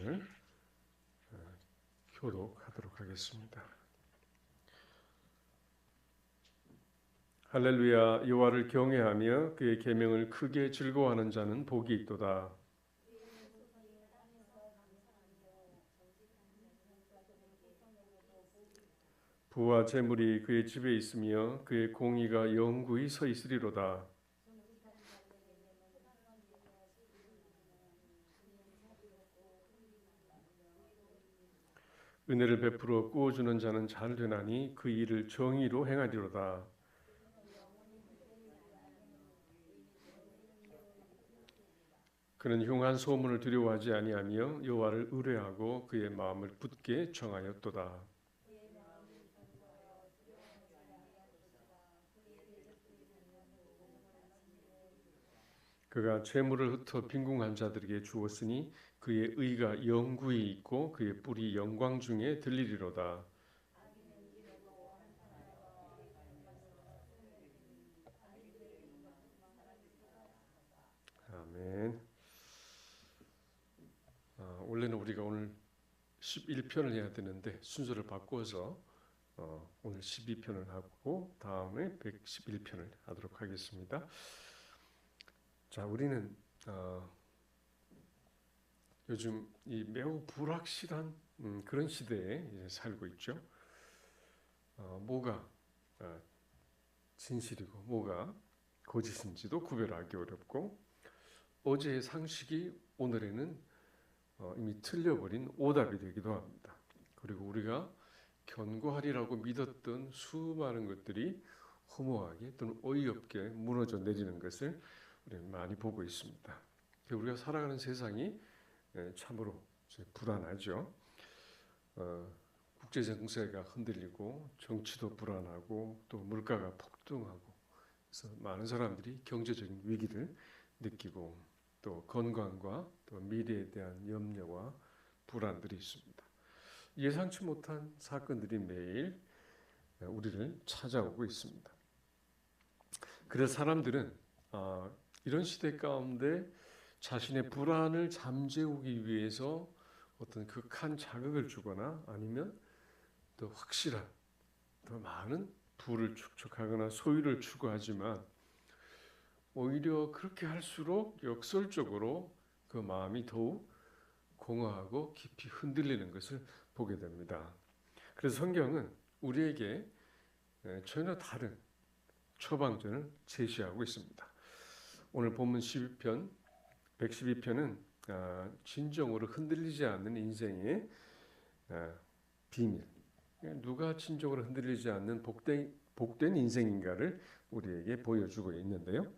말씀을 교독하도록 하겠습니다. 할렐루야. 여호와를 경외하며 그의 계명을 크게 즐거워하는 자는 복이 있도다. 부와 재물이 그의 집에 있으며 그의 공의가 영구히 서 있으리로다. 은혜를 베풀어 구워주는 자는 잘 되나니 그 일을 정의로 행하리로다. 그는 흉한 소문을 두려워하지 아니하며 여호와를 의뢰하고 그의 마음을 굳게 정하였도다. 그가 재물을 흩어 빈궁한 자들에게 주었으니 그의 의가 영구히 있고 그의 뿔이 영광 중에 들리리로다. 아멘. 원래는 우리가 오늘 11편을 해야 되는데 순서를 바꿔서 오늘 12편을 하고 다음에 111편을 하도록 하겠습니다. 자, 우리는 요즘 이 매우 불확실한 그런 시대에 이제 살고 있죠. 뭐가 진실이고 뭐가 거짓인지도 구별하기 어렵고 어제의 상식이 오늘에는 이미 틀려버린 오답이 되기도 합니다. 그리고 우리가 견고하리라고 믿었던 수많은 것들이 허무하게 또는 어이없게 무너져 내리는 것을 우리는 많이 보고 있습니다. 우리가 살아가는 세상이 참으로 불안하죠. 국제 정세가 흔들리고 정치도 불안하고 또 물가가 폭등하고 그래서 많은 사람들이 경제적인 위기를 느끼고 또 건강과 또 미래에 대한 염려와 불안들이 있습니다. 예상치 못한 사건들이 매일 우리를 찾아오고 있습니다. 그래서 사람들은 이런 시대 가운데 자신의 불안을 잠재우기 위해서 어떤 극한 자극을 주거나 아니면 더 확실한 더 많은 부를 축적하거나 소유를 추구하지만 오히려 그렇게 할수록 역설적으로 그 마음이 더욱 공허하고 깊이 흔들리는 것을 보게 됩니다. 그래서 성경은 우리에게 전혀 다른 처방전을 제시하고 있습니다. 오늘 본문 12편, 112편은 진정으로 흔들리지 않는 인생의 비밀, 누가 진정으로 흔들리지 않는 복된 인생인가를 우리에게 보여주고 있는데요.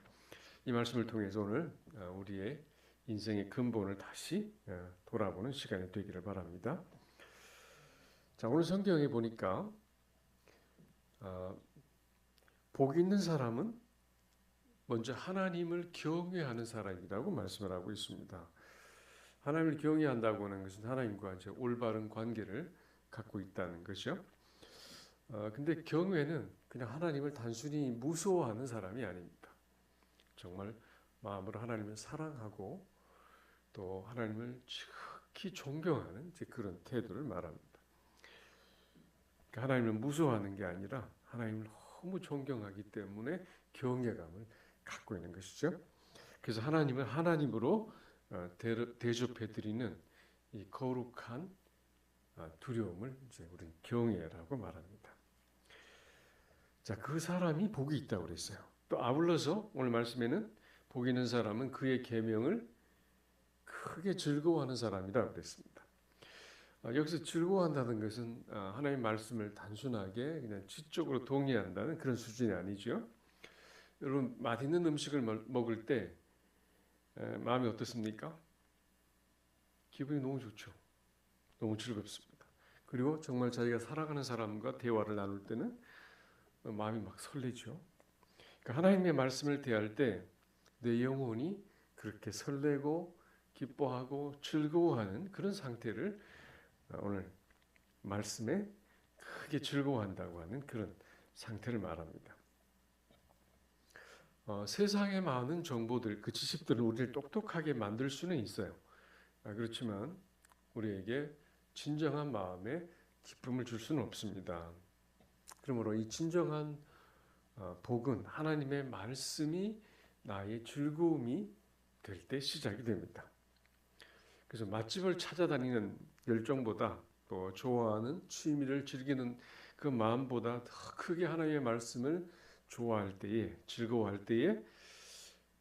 이 말씀을 통해서 오늘 우리의 인생의 근본을 다시 돌아보는 시간이 되기를 바랍니다. 자, 오늘 성경에 보니까 복 있는 사람은 먼저 하나님을 경외하는 사람이라고 말씀을 하고 있습니다. 하나님을 경외한다고 하는 것은 하나님과 이제 올바른 관계를 갖고 있다는 것이죠. 근데 경외는 그냥 하나님을 단순히 무서워하는 사람이 아닙니다. 정말 마음으로 하나님을 사랑하고 또 하나님을 지극히 존경하는 그런 태도를 말합니다. 그러니까 하나님을 무서워하는 게 아니라 하나님을 너무 존경하기 때문에 경외감을 갖고 있는 것이죠. 그래서 하나님을 하나님으로 대접해드리는 이 거룩한 두려움을 이제 우리는 경외라고 말합니다. 자, 그 사람이 복이 있다고 그랬어요. 또 아울러서 오늘 말씀에는 복 있는 사람은 그의 계명을 크게 즐거워하는 사람이라고 그랬습니다. 여기서 즐거워한다는 것은 하나님의 말씀을 단순하게 그냥 지적으로 동의한다는 그런 수준이 아니죠. 여러분, 맛있는 음식을 먹을 때 마음이 어떻습니까? 기분이 너무 좋죠. 너무 즐겁습니다. 그리고 정말 자기가 사랑하는 사람과 대화를 나눌 때는 마음이 막 설레죠. 그러니까 하나님의 말씀을 대할 때 내 영혼이 그렇게 설레고 기뻐하고 즐거워하는 그런 상태를 오늘 말씀에 크게 즐거워한다고 하는 그런 상태를 말합니다. 세상에 많은 정보들, 그 지식들은 우리를 똑똑하게 만들 수는 있어요. 그렇지만 우리에게 진정한 마음에 기쁨을 줄 수는 없습니다. 그러므로 이 진정한 복은 하나님의 말씀이 나의 즐거움이 될 때 시작이 됩니다. 그래서 맛집을 찾아다니는 열정보다 또 좋아하는 취미를 즐기는 그 마음보다 더 크게 하나님의 말씀을 좋아할 때에, 즐거워할 때에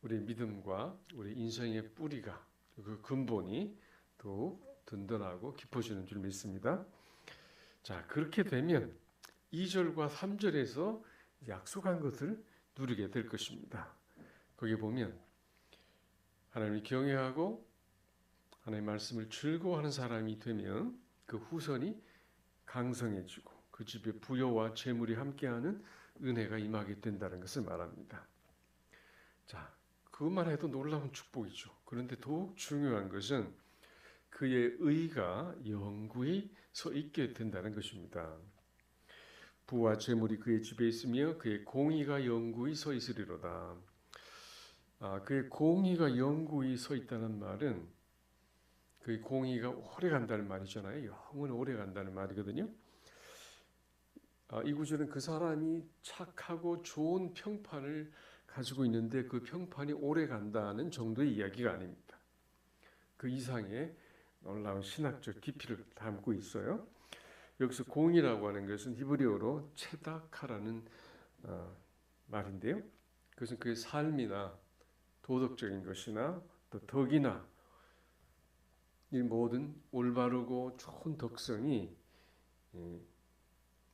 우리 믿음과 우리 인생의 뿌리가, 그 근본이 더욱 든든하고 깊어지는 줄 믿습니다. 자, 그렇게 되면 2절과 3절에서 약속한 것을 누리게 될 것입니다. 거기 보면 하나님을 경외하고 하나님의 말씀을 즐거워하는 사람이 되면 그 후손이 강성해지고 그 집에 부여와 재물이 함께하는 은혜가 임하게 된다는 것을 말합니다. 자, 그것만 해도 놀라운 축복이죠. 그런데 더욱 중요한 것은 그의 의가 영구히 서 있게 된다는 것입니다. 부와 재물이 그의 집에 있으며 그의 공의가 영구히 서 있으리로다. 그의 공의가 영구히 서 있다는 말은 그의 공의가 오래 간다는 말이잖아요. 영원히 오래 간다는 말이거든요. 이 구절은 그 사람이 착하고 좋은 평판을 가지고 있는데 그 평판이 오래 간다는 정도의 이야기가 아닙니다. 그 이상의 놀라운 신학적 깊이를 담고 있어요. 여기서 공의라고 하는 것은 히브리어로 체다카라는 말인데요. 그것은 그의 삶이나 도덕적인 것이나 또 덕이나 이 모든 올바르고 좋은 덕성이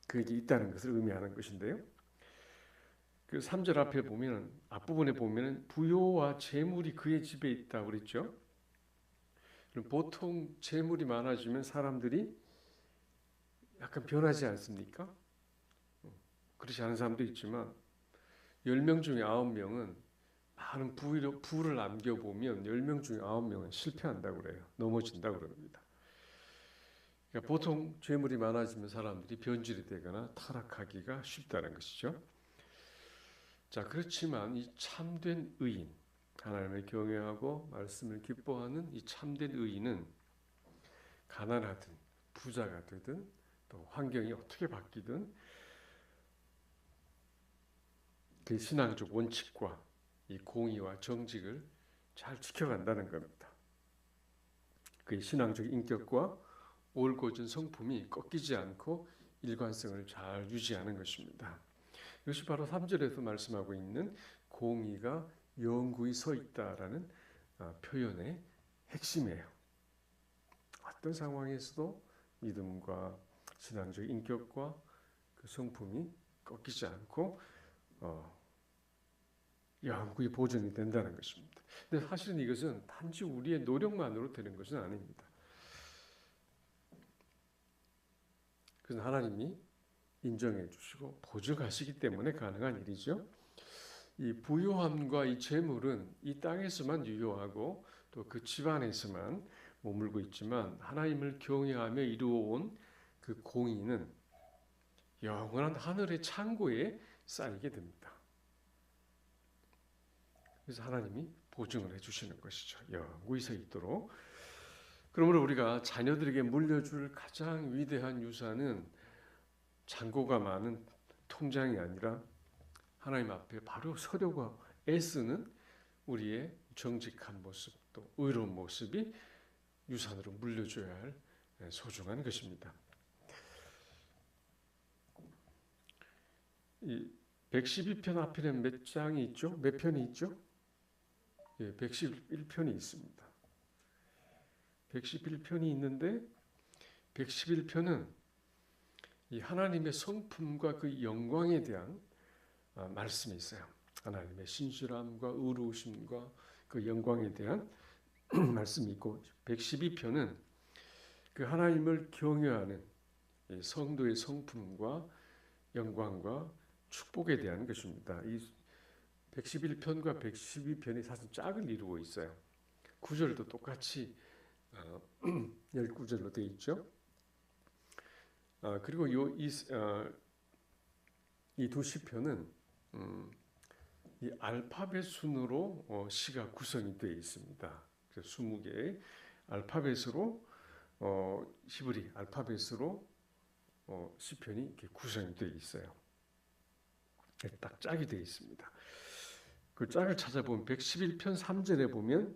그에게 있다는 것을 의미하는 것인데요. 그 3절 앞에 보면 앞부분에 보면 부요와 재물이 그의 집에 있다고 그랬죠. 보통 재물이 많아지면 사람들이 약간 변하지 않습니까? 그렇지 않은 사람도 있지만 10명 중에 9명은 많은 부를 남겨보면 10명 중에 9명은 실패한다고 그래요. 넘어진다고 그럽니다. 그러니까 보통 재물이 많아지면 사람들이 변질이 되거나 타락하기가 쉽다는 것이죠. 자, 그렇지만 이 참된 의인, 하나님을 경외하고 말씀을 기뻐하는 이 참된 의인은 가난하든 부자가 되든 또 환경이 어떻게 바뀌든 그 신앙적 원칙과 이 공의와 정직을 잘 지켜간다는 겁니다. 그의 신앙적 인격과 올곧은 성품이 꺾이지 않고 일관성을 잘 유지하는 것입니다. 이것이 바로 3절에서 말씀하고 있는 공의가 영구히 서 있다라는 표현의 핵심이에요. 어떤 상황에서도 믿음과 신앙적 인격과 그 성품이 꺾이지 않고 영구히 보존이 된다는 것입니다. 근데 사실은 이것은 단지 우리의 노력만으로 되는 것은 아닙니다. 그것은 하나님이 인정해 주시고 보증하시기 때문에 가능한 일이죠. 이 부요함과 이 재물은 이 땅에서만 유효하고 또 그 집안에서만 머물고 있지만 하나님을 경외하며 이루어온 그 공의는 영원한 하늘의 창고에 쌓이게 됩니다. 그래서 하나님이 보증을 해주시는 것이죠. 영구히 서 있도록. 그러므로 우리가 자녀들에게 물려줄 가장 위대한 유산은 잔고가 많은 통장이 아니라 하나님 앞에 바로 서려고 애쓰는 우리의 정직한 모습, 또 의로운 모습이 유산으로 물려줘야 할 소중한 것입니다. 이 112편 앞에는 몇 장이 있죠? 몇 편이 있죠? 예, 111편이 있습니다. 111편이 있는데 111편은 이 하나님의 성품과 그 영광에 대한 말씀이 있어요. 하나님의 신실함과 의로우심과 그 영광에 대한 말씀이 있고 112편은 그 하나님을 경외하는 성도의 성품과 영광과 축복에 대한 것입니다. 이 111편과 112편이 사실 짝을 이루고 있어요. 구절도 똑같이 19절로 되어 있죠. 그리고 이 두 시편은 이 알파벳 순으로 시가 구성이 되어 있습니다. 그래서 20개의 알파벳으로 히브리 알파벳으로 시편이 이렇게 구성이 되어 있어요. 딱 짝이 되어 있습니다. 그 짝을 찾아보면 111편 3절에 보면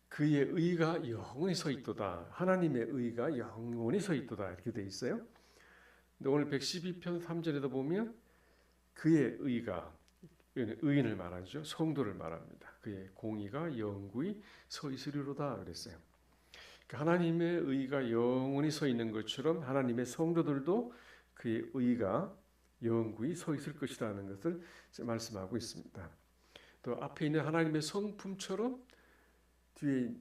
그의 의가 영원히 서 있도다. 하나님의 의가 영원히 서 있도다. 이렇게 되어 있어요. 근데 오늘 112편 3절에도 보면 그의 의가, 의인을 말하죠. 성도를 말합니다. 그의 공의가 영구히 서 있으리로다 그랬어요. 그러니까 하나님의 의가 영원히 서 있는 것처럼 하나님의 성도들도 그의 의가 영구히 서 있을 것이라는 것을 말씀하고 있습니다. 또 앞에 있는 하나님의 성품처럼 뒤에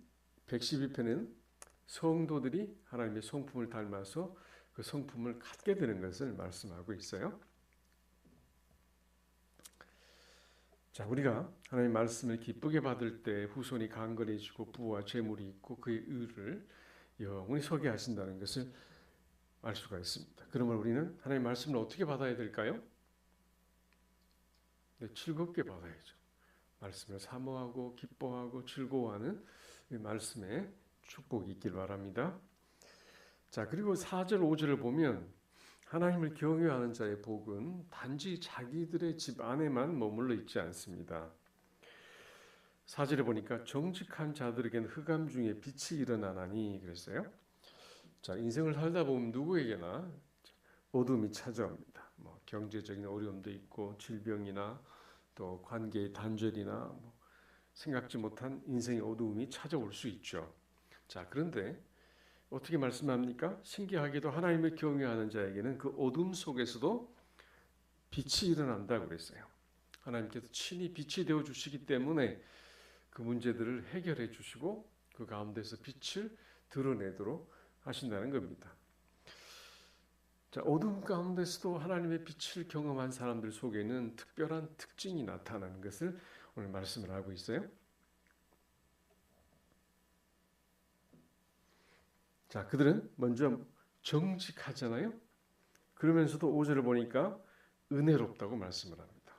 112편은 성도들이 하나님의 성품을 닮아서 그 성품을 갖게 되는 것을 말씀하고 있어요. 자, 우리가 하나님의 말씀을 기쁘게 받을 때 후손이 강건해지고 부와 재물이 있고 그의 의를 영원히 서게 하신다는 것을 알 수가 있습니다. 그러면 우리는 하나님의 말씀을 어떻게 받아야 될까요? 네, 즐겁게 받아야죠. 말씀을 사모하고 기뻐하고 즐거워하는 이 말씀에 축복이 있길 바랍니다. 자, 그리고 4절 5절을 보면 하나님을 경외하는 자의 복은 단지 자기들의 집 안에만 머물러 있지 않습니다. 4절에 보니까 정직한 자들에게는 흑암 중에 빛이 일어나나니 그랬어요. 자, 인생을 살다 보면 누구에게나 어둠이 찾아옵니다. 경제적인 어려움도 있고 질병이나 또 관계의 단절이나 생각지 못한 인생의 어두움이 찾아올 수 있죠. 자, 그런데 어떻게 말씀합니까? 신기하게도 하나님을 경외하는 자에게는 그 어둠 속에서도 빛이 일어난다고 그랬어요. 하나님께서 친히 빛이 되어 주시기 때문에 그 문제들을 해결해 주시고 그 가운데서 빛을 드러내도록 하신다는 겁니다. 자, 어둠 가운데서도 하나님의 빛을 경험한 사람들 속에는 특별한 특징이 나타나는 것을 오늘 말씀을 하고 있어요. 자, 그들은 먼저 정직하잖아요. 그러면서도 5절을 보니까 은혜롭다고 말씀을 합니다.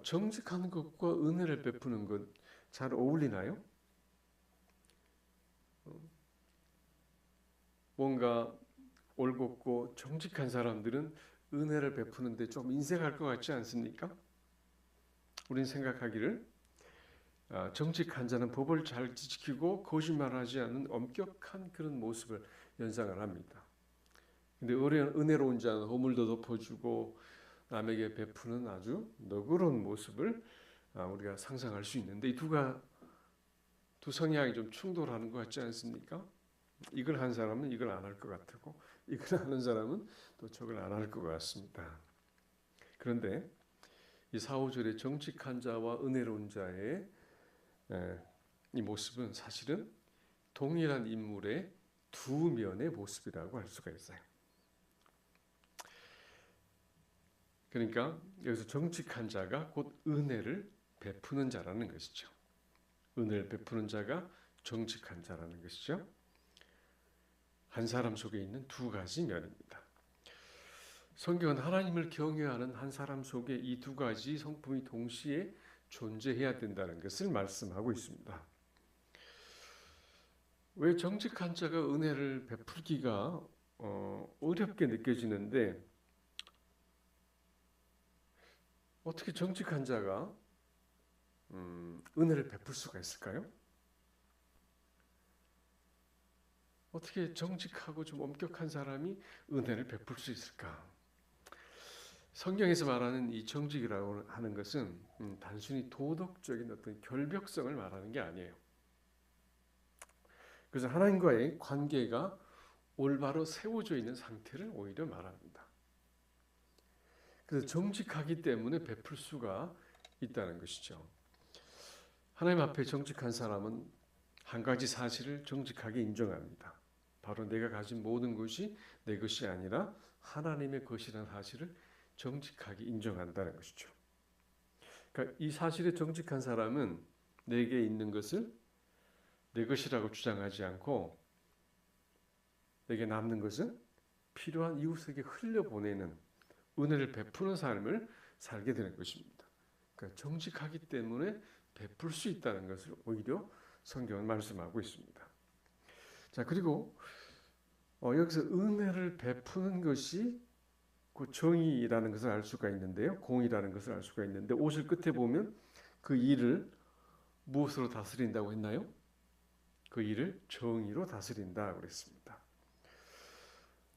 정직한 것과 은혜를 베푸는 것 잘 어울리나요? 뭔가 올곧고 정직한 사람들은 은혜를 베푸는데 좀 인색할 것 같지 않습니까? 우린 생각하기를 정직한 자는 법을 잘 지키고 거짓말하지 않는 엄격한 그런 모습을 연상을 합니다. 근데 은혜로운 자는 허물도 덮어주고 남에게 베푸는 아주 너그러운 모습을 우리가 상상할 수 있는데 이 두 성향이 좀 충돌하는 것 같지 않습니까? 이걸 한 사람은 이걸 안 할 것 같고 이걸 하는 사람은 또 저걸 안 할 것 같습니다. 그런데 이 4, 5절의 정직한 자와 은혜로운 자의 이 모습은 사실은 동일한 인물의 두 면의 모습이라고 할 수가 있어요. 그러니까 여기서 정직한 자가 곧 은혜를 베푸는 자라는 것이죠. 은혜를 베푸는 자가 정직한 자라는 것이죠. 한 사람 속에 있는 두 가지 면입니다. 성경은 하나님을 경외하는 한 사람 속에 이 두 가지 성품이 동시에 존재해야 된다는 것을 말씀하고 있습니다. 왜 정직한 자가 은혜를 베풀기가 어렵게 느껴지는데 어떻게 정직한 자가 은혜를 베풀 수가 있을까요? 어떻게 정직하고 좀 엄격한 사람이 은혜를 베풀 수 있을까? 성경에서 말하는 이 정직이라고 하는 것은 단순히 도덕적인 어떤 결벽성을 말하는 게 아니에요. 그래서 하나님과의 관계가 올바로 세워져 있는 상태를 오히려 말합니다. 그래서 정직하기 때문에 베풀 수가 있다는 것이죠. 하나님 앞에 정직한 사람은 한 가지 사실을 정직하게 인정합니다. 바로 내가 가진 모든 것이 내 것이 아니라 하나님의 것이라는 사실을 정직하게 인정한다는 것이죠. 그러니까 이 사실에 정직한 사람은 내게 있는 것을 내 것이라고 주장하지 않고 내게 남는 것은 필요한 이웃에게 흘려보내는 은혜를 베푸는 삶을 살게 되는 것입니다. 그러니까 정직하기 때문에 베풀 수 있다는 것을 오히려 성경은 말씀하고 있습니다. 자, 그리고 여기서 은혜를 베푸는 것이 그 정의라는 것을 알 수가 있는데요. 공의라는 것을 알 수가 있는데 5절 끝에 보면 그 일을 무엇으로 다스린다고 했나요? 그 일을 정의로 다스린다 그랬습니다.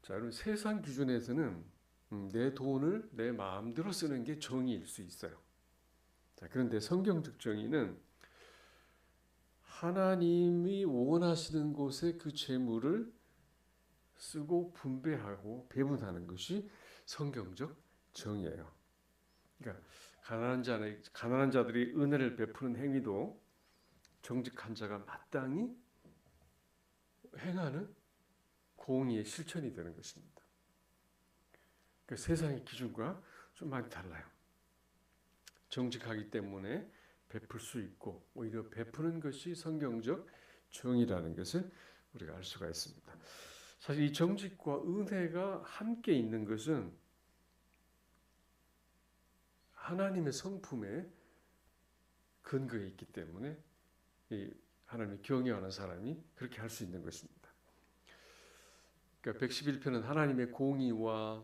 자, 여러분 세상 기준에서는 내 돈을 내 마음대로 쓰는 게 정의일 수 있어요. 자, 그런데 성경적 정의는 하나님이 원하시는 곳에 그 재물을 쓰고 분배하고 배분하는 것이 성경적 정의예요. 그러니까 가난한 자들이 은혜를 베푸는 행위도 정직한 자가 마땅히 행하는 공의의 실천이 되는 것입니다. 그러니까 세상의 기준과 좀 많이 달라요. 정직하기 때문에 베풀 수 있고 오히려 베푸는 것이 성경적 정의라는 것을 우리가 알 수가 있습니다. 사실 이 정직과 은혜가 함께 있는 것은 하나님의 성품에 근거해 있기 때문에 이 하나님을 경외하는 사람이 그렇게 할 수 있는 것입니다. 그러니까 111편은 하나님의 공의와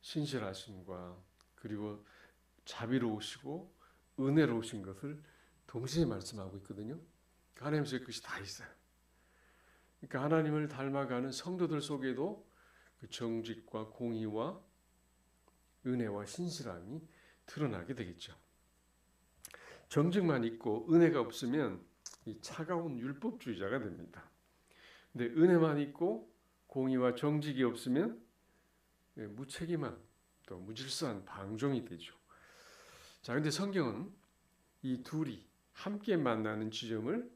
신실하심과 그리고 자비로우시고 은혜로우신 것을 동시에 말씀하고 있거든요. 하나님의 것이 다 있어요. 그러니까 하나님을 닮아가는 성도들 속에도 그 정직과 공의와 은혜와 신실함이 드러나게 되겠죠. 정직만 있고 은혜가 없으면 이 차가운 율법주의자가 됩니다. 근데 은혜만 있고 공의와 정직이 없으면 무책임한 또 무질서한 방종이 되죠. 자, 근데 성경은 이 둘이 함께 만나는 지점을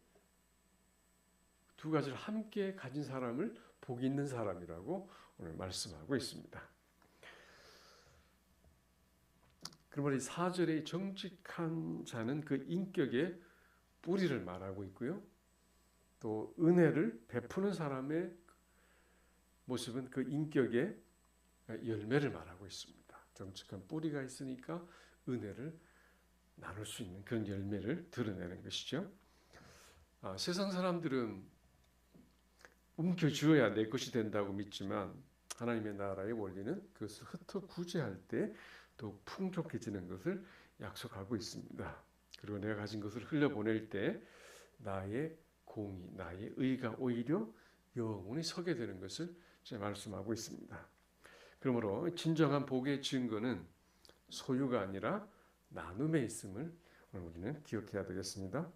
두 가지를 함께 가진 사람을 복 있는 사람이라고 오늘 말씀하고 있습니다. 그러므로 이 4절의 정직한 자는 그 인격의 뿌리를 말하고 있고요. 또 은혜를 베푸는 사람의 모습은 그 인격의 열매를 말하고 있습니다. 정직한 뿌리가 있으니까 은혜를 나눌 수 있는 그런 열매를 드러내는 것이죠. 세상 사람들은 움켜쥐어야 내 것이 된다고 믿지만 하나님의 나라의 원리는 그것을 흩어 구제할 때 더욱 풍족해지는 것을 약속하고 있습니다. 그리고 내가 가진 것을 흘려보낼 때 나의 공의, 나의 의가 오히려 영원히 서게 되는 것을 말씀하고 있습니다. 그러므로 진정한 복의 증거는 소유가 아니라 나눔에 있음을 오늘 우리는 기억해야 되겠습니다.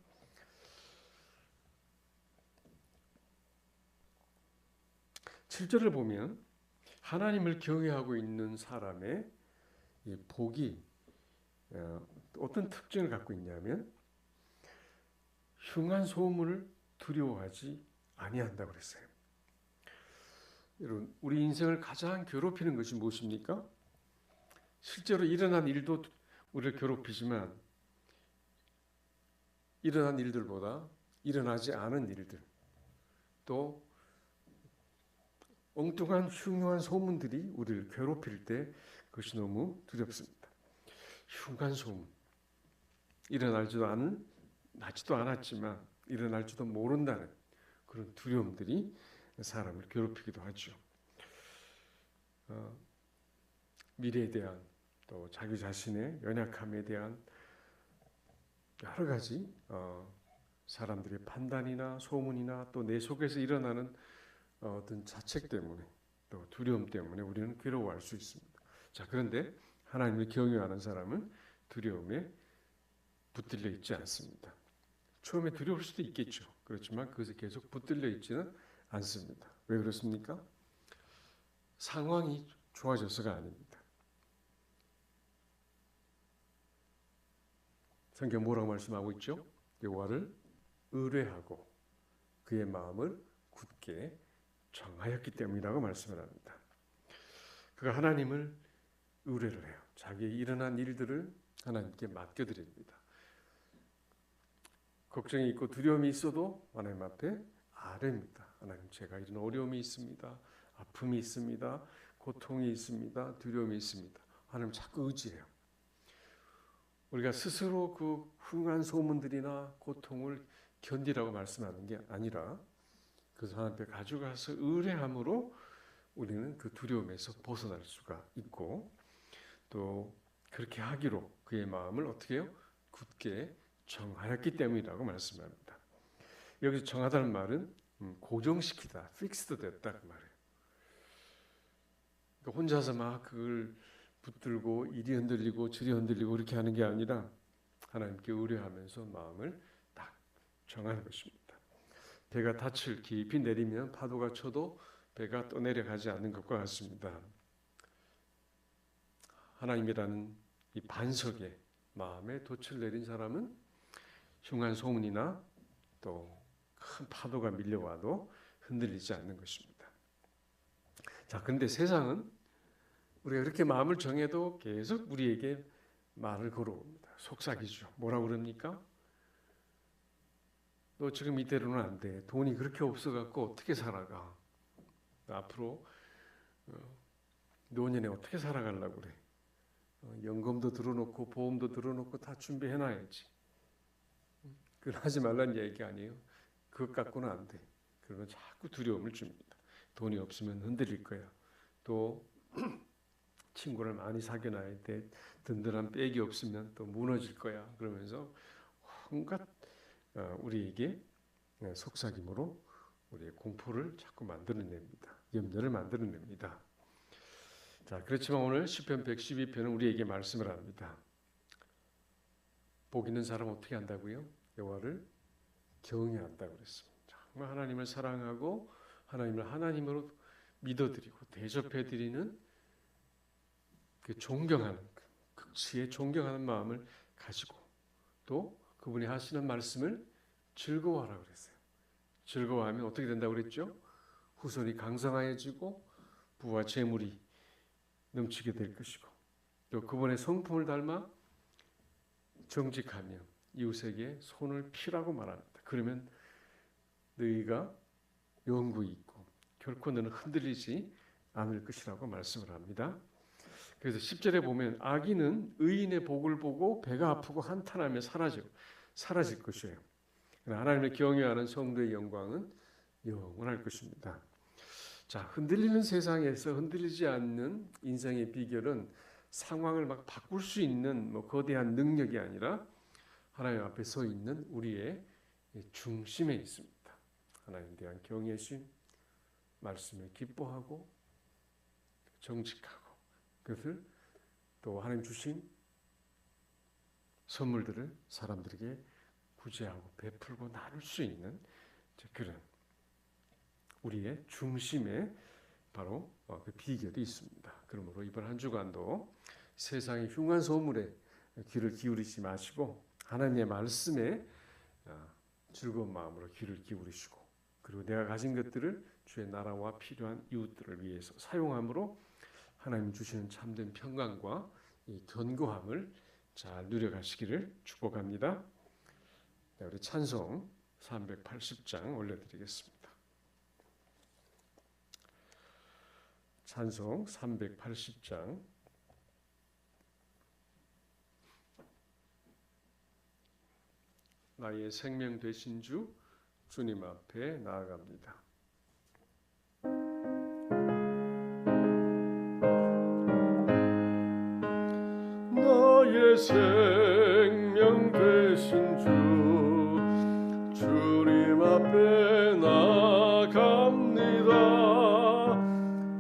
7절을 보면 하나님을 경외하고 있는 사람의 이 복이 어떤 특징을 갖고 있냐면 흉한 소문을 두려워하지 아니한다고 그랬어요. 여러분, 우리 인생을 가장 괴롭히는 것이 무엇입니까? 실제로 일어난 일도 우리를 괴롭히지만 일어난 일들보다 일어나지 않은 일들 또 엉뚱한 흉흉한 소문들이 우리를 괴롭힐 때 그것이 너무 두렵습니다. 흉한 소문, 나지도 않았지만 일어날지도 모른다는 그런 두려움들이 사람을 괴롭히기도 하죠. 미래에 대한 또 자기 자신의 연약함에 대한 여러 가지 사람들의 판단이나 소문이나 또 내 속에서 일어나는 어떤 자책 때문에 또 두려움 때문에 우리는 괴로워할 수 있습니다. 자, 그런데 하나님을 경외하는 사람은 두려움에 붙들려 있지 않습니다. 처음에 두려울 수도 있겠죠. 그렇지만 그것에 계속 붙들려 있지는 않습니다. 왜 그렇습니까? 상황이 좋아져서가 아닙니다. 성경 뭐라고 말씀하고 있죠? 여호와를 의뢰하고 그의 마음을 굳게 정하였기 때문이라고 말씀을 합니다. 그가 하나님을 의뢰를 해요. 자기의 일어난 일들을 하나님께 맡겨드립니다. 걱정이 있고 두려움이 있어도 하나님 앞에 아뢰입니다. 하나님, 제가 이런 어려움이 있습니다. 아픔이 있습니다. 고통이 있습니다. 두려움이 있습니다. 하나님 자꾸 의지해요. 우리가 스스로 그 흉한 소문들이나 고통을 견디라고 말씀하는 게 아니라 그래서 하나님 앞에 가져가서 의뢰함으로 우리는 그 두려움에서 벗어날 수가 있고, 또 그렇게 하기로 그의 마음을 어떻게 해요? 굳게 정하였기 때문이라고 말씀합니다. 여기서 정하다는 말은 고정시키다, 픽스드 됐다 그 말이에요. 그러니까 혼자서 막 그걸 붙들고 이리 흔들리고 저리 흔들리고 그렇게 하는 게 아니라 하나님께 의뢰하면서 마음을 딱 정하는 것입니다. 배가 닻을 깊이 내리면 파도가 쳐도 배가 떠내려가지 않는 것과 같습니다. 하나님이라는 이 반석에 마음에 돛을 내린 사람은 흉한 소문이나 또 큰 파도가 밀려와도 흔들리지 않는 것입니다. 자, 그런데 세상은 우리가 그렇게 마음을 정해도 계속 우리에게 말을 걸어옵니다. 속삭이죠. 뭐라고 그럽니까? 너 지금 이대로는 안 돼. 돈이 그렇게 없어갖고 어떻게 살아가? 앞으로 노년에 어떻게 살아가려고 그래? 연금도 들어놓고 보험도 들어놓고 다 준비해놔야지. 그건 하지 말라는 얘기 아니에요. 그것 갖고는 안 돼. 그러면 자꾸 두려움을 줍니다. 돈이 없으면 흔들릴 거야. 또 친구를 많이 사귀어놔야 돼. 든든한 백이 없으면 또 무너질 거야. 그러면서 온갖 우리에게 속삭임으로 우리의 공포를 자꾸 만들어냅니다. 염려를 만들어냅니다. 자, 그렇지만 오늘 시편 112편은 우리에게 말씀을 합니다. 복 있는 사람은 어떻게 한다고요? 여호와를 경외한다고 그랬습니다. 정말 하나님을 사랑하고 하나님을 하나님으로 믿어드리고 대접해드리는 그 존경하는, 극치의 존경하는 마음을 가지고 또 그분이 하시는 말씀을 즐거워하라고 그랬어요. 즐거워하면 어떻게 된다고 그랬죠? 후손이 강성하여지고 부와 재물이 넘치게 될 것이고, 또 그분의 성품을 닮아 정직하며 이웃에게 손을 피라고 말합니다. 그러면 너희가 영구히 있고 결코 너는 흔들리지 않을 것이라고 말씀을 합니다. 그래서 10절에 보면 악인은 의인의 복을 보고 배가 아프고 한탄하며 사라질 것이에요. 하나님을 경외하는 성도의 영광은 영원할 것입니다. 자, 흔들리는 세상에서 흔들리지 않는 인생의 비결은 상황을 막 바꿀 수 있는 거대한 능력이 아니라 하나님 앞에 서 있는 우리의 중심에 있습니다. 하나님에 대한 경외심, 말씀에 기뻐하고 정직하고 그것을 또 하나님 주신 선물들을 사람들에게 구제하고 베풀고 나눌 수 있는 그런 우리의 중심에 바로 그 비결이 있습니다. 그러므로 이번 한 주간도 세상의 흉한 소문에 귀를 기울이지 마시고 하나님의 말씀에 즐거운 마음으로 귀를 기울이시고, 그리고 내가 가진 것들을 주의 나라와 필요한 이웃들을 위해서 사용함으로 하나님 주시는 참된 평강과 이 견고함을 잘 누려가시기를 축복합니다. 네, 우리 찬송 380장 올려드리겠습니다. 찬송 380장. 나의 생명 되신 주 주님 앞에 나아갑니다. 나의 생명 되신 주 주님 앞에 나아갑니다.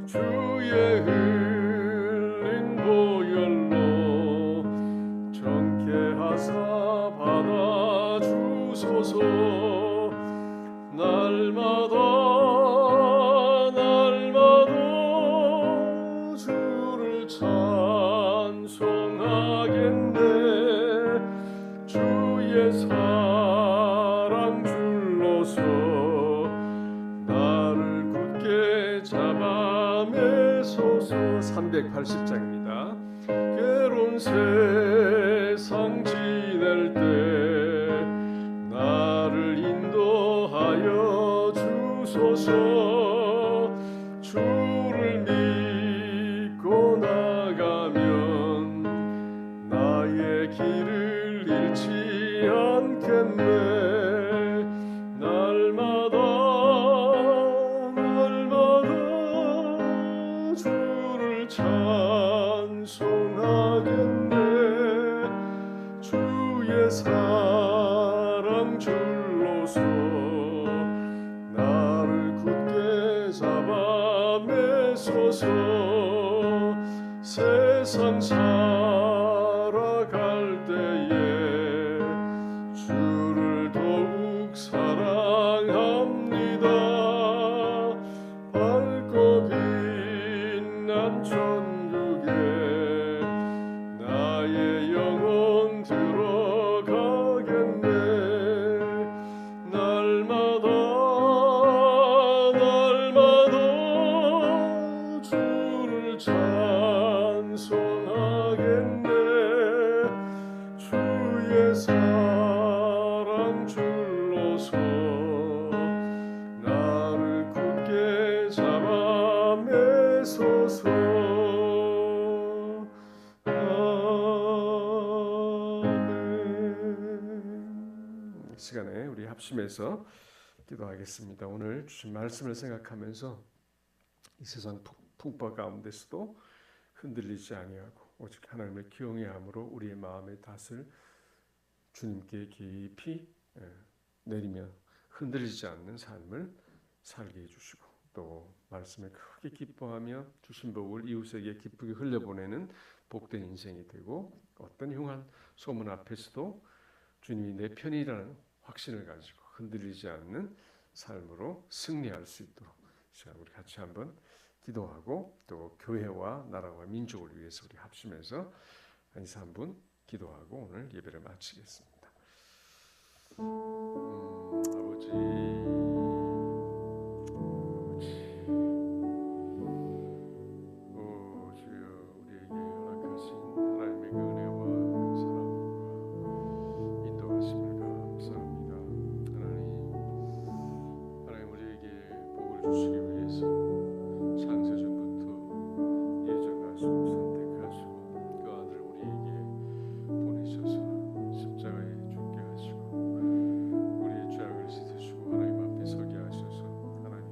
주의 흘린 보혈로 정케 하사 받아주소서. 날마다 주를 찬송하겠네. 주의 사랑 줄로서 나를 굳게 잡아매소서. 380장입니다. 괴로운 세상 지낼 때 나를 인도하여 주소서. 주를 믿고 나가면 나의 길을 잃지 않겠네. 날마다 매소서. 세상 살아갈 때에 주를 더욱 사랑합니다. 밝고 빛난 천국에 나의 영혼 들어가겠네. 날마다 주를 찬송하겠네. 주의 사랑 줄로서 나를 굳게 잡아 매소서. 아멘. 이 시간에 우리 합심해서 기도하겠습니다. 오늘 주신 말씀을 생각하면서 이 세상 풍파 가운데서도 흔들리지 아니하고 오직 하나님을 경외함으로 우리의 마음의 탓을 주님께 깊이 내리며 흔들리지 않는 삶을 살게 해주시고, 또 말씀을 크게 기뻐하며 주신 복을 이웃에게 기쁘게 흘려보내는 복된 인생이 되고, 어떤 흉한 소문 앞에서도 주님이 내 편이라는 확신을 가지고 흔들리지 않는 삶으로 승리할 수 있도록 시간 우리 같이 한번 기도하고, 또 교회와 나라와 민족을 위해서 우리 합심해서 한 2, 3분 기도하고 오늘 예배를 마치겠습니다. 아버지, 주여, 우리에게 허락하신 하나님의 그 은혜와 그 사랑과 인도하심을 감사합니다. 하나님 우리에게 복을 주시기